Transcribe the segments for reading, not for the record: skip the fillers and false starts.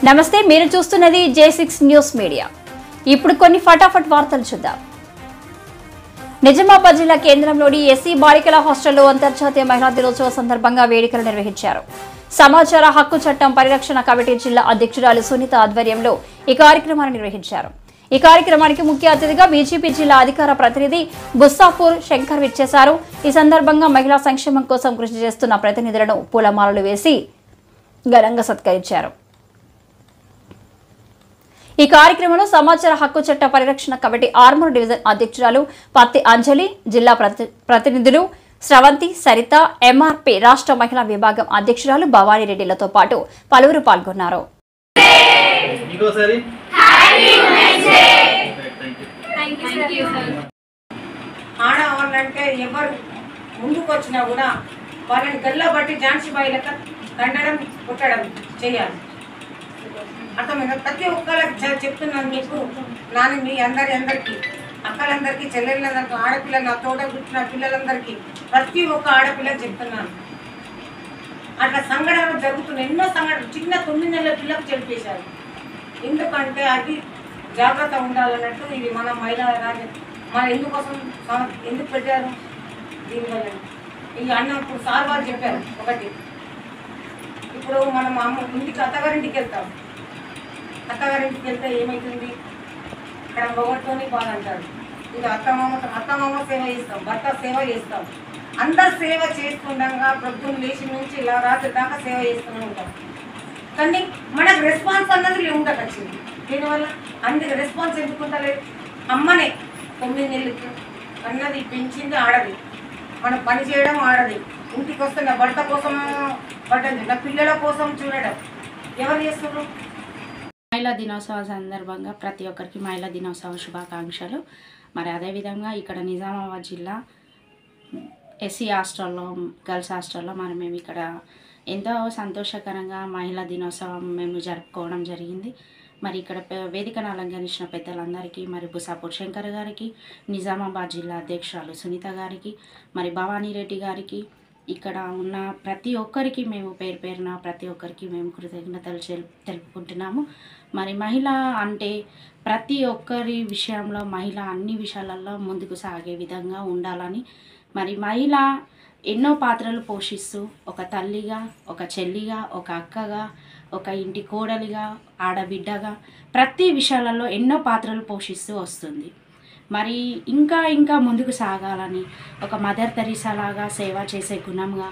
నమస్తే, మీరు చూస్తున్నది J6 న్యూస్ మీడియా. ఇప్పుడు కొన్ని ఫటాఫట్ వార్తలు చూద్దాం. నిజామాబాద్ జిల్లా కేంద్రంలోని ఎస్సీ బాలికల హాస్టల్లో అంతర్జాతీయ మహిళా దినోత్సవ సందర్భంగా వేడుకలు నిర్వహించారు. సమాచార హక్కు చట్టం పరిరక్షణ కమిటీ జిల్లా అధ్యక్షురాలు సునీత ఆధ్వర్యంలో ఈ కార్యక్రమాన్ని నిర్వహించారు. ఈ కార్యక్రమానికి ముఖ్య అతిథిగా బీజేపీ జిల్లా అధికార ప్రతినిధి బుస్సాపూర్ శంకర్ విచ్చేశారు. ఈ సందర్భంగా మహిళా సంక్షేమం కోసం కృషి చేస్తున్న ప్రతినిధులను పూలమాలలు వేసి ఘనంగా సత్కరించారు. ఈ కార్యక్రమంలో సమాచార హక్కు చట్ట పరిరక్షణ కమిటీ ఆర్మూర్ డివిజన్ అధ్యక్షురాలు పత్తి అంజలి, జిల్లా ప్రతినిధులు శ్రవంతి, సరిత, ఎంఆర్పీ రాష్ట్ర మహిళా విభాగం అధ్యక్షురాలు భవానీ రెడ్డిలతో పాటు పలువురు పాల్గొన్నారు. ఆడవాళ్ళంటే ఎవరు ముందుకు వచ్చినా కూడా వాళ్ళని గల్లబట్టి ఝాన్సీ బాయి లెక్క దండడం, కుట్టడం చేయాలి. అర్థమైనా ప్రతి ఒక్కరికి చెప్తున్నాను. మీకు నాని మీ అందరికీ, అక్కలందరికీ, చెల్లెళ్ళందరికీ, ఆడపిల్లలు, తోట పుట్టిన పిల్లలందరికీ, ప్రతి ఒక్క ఆడపిల్లకి చెప్తున్నాను. అట్లా సంఘటనలు జరుగుతున్నాయి. ఎన్నో సంఘటనలు చిన్న 9 నెలల పిల్లకు చెడిపేశారు. ఎందుకంటే అది జాగ్రత్త ఉండాలన్నట్టు. ఇది మన మహిళా రాజ్యం. మన ఎందుకు పెట్టారు దీనివల్ల? ఈ అన్న ఇప్పుడు సార్ వారు చెప్పారు. ఒకటి, ఇప్పుడు మనం ఇంటికి అత్తగారింటికి వెళ్తాం. అత్తగారింటికి వెళ్తే ఏమవుతుంది? అక్కడ మొగట్టుని బాధ అంటారు. ఇది అత్తమామ సేవ చేస్తాం, భర్త సేవ చేస్తాం. అందరు సేవ చేస్తుండగా ప్రొద్దున లేచి నుంచి ఇలా రాత్రి దాకా సేవ చేస్తూనే ఉంటాం. కానీ మనకు రెస్పాన్స్ అన్నది ఉండక వచ్చింది. దీనివల్ల అందుకు రెస్పాన్స్ ఎందుకుంటలేదు? అమ్మనే 9 నెలలకి అన్నది పెంచింది ఆడది. మనం పని చేయడం ఆడది. ఇంటికి వస్తే నా భర్త కోసం పడ్డది, నా పిల్లల కోసం చూడడం ఎవరు చేస్తున్నారు? మహిళా దినోత్సవ సందర్భంగా ప్రతి ఒక్కరికి మహిళా దినోత్సవ శుభాకాంక్షలు. మరి అదేవిధంగా ఇక్కడ నిజామాబాద్ జిల్లా ఎస్సీ హాస్టల్లో, గర్ల్స్ హాస్టల్లో మరి మేము ఇక్కడ ఎంతో సంతోషకరంగా మహిళా దినోత్సవం మేము జరుపుకోవడం జరిగింది. మరి ఇక్కడ వేదికను అలంకరించిన పెద్దలందరికీ, మరి బుసాపూర్ శంకర్ గారికి, నిజామాబాద్ జిల్లా అధ్యక్షురాలు సునీత గారికి, మరి భవానీ రెడ్డి గారికి, ఇక్కడ ఉన్న ప్రతి ఒక్కరికి మేము పేరు పేరున ప్రతి ఒక్కరికి మేము కృతజ్ఞతలు తెలుపుకుంటున్నాము. మరి మహిళ అంటే ప్రతి ఒక్కరి విషయంలో మహిళ అన్ని విషయాలలో ముందుకు సాగే విధంగా ఉండాలని, మరి మహిళ ఎన్నో పాత్రలు పోషిస్తూ ఒక తల్లిగా, ఒక చెల్లిగా, ఒక అక్కగా, ఒక ఇంటి కోడలిగా, ఆడబిడ్డగా ప్రతి విషయాలలో ఎన్నో పాత్రలు పోషిస్తూ వస్తుంది. మరి ఇంకా ముందుకు సాగాలని, ఒక మదర్ తెరీసా లాగా సేవ చేసే గుణంగా,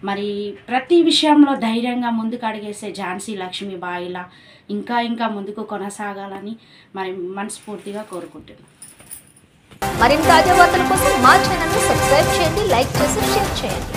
మరి ప్రతి విషయంలో ధైర్యంగా ముందుకు అడిగేసే ఝాన్సీ లక్ష్మీబాయిలా ఇంకా ముందుకు కొనసాగాలని మరి మనస్ఫూర్తిగా కోరుకుంటున్నాను. మరిన్ని తాజా వార్తల కోసం మా ఛానల్ని సబ్స్క్రైబ్ చేయండి, లైక్ చేసి షేర్ చేయండి.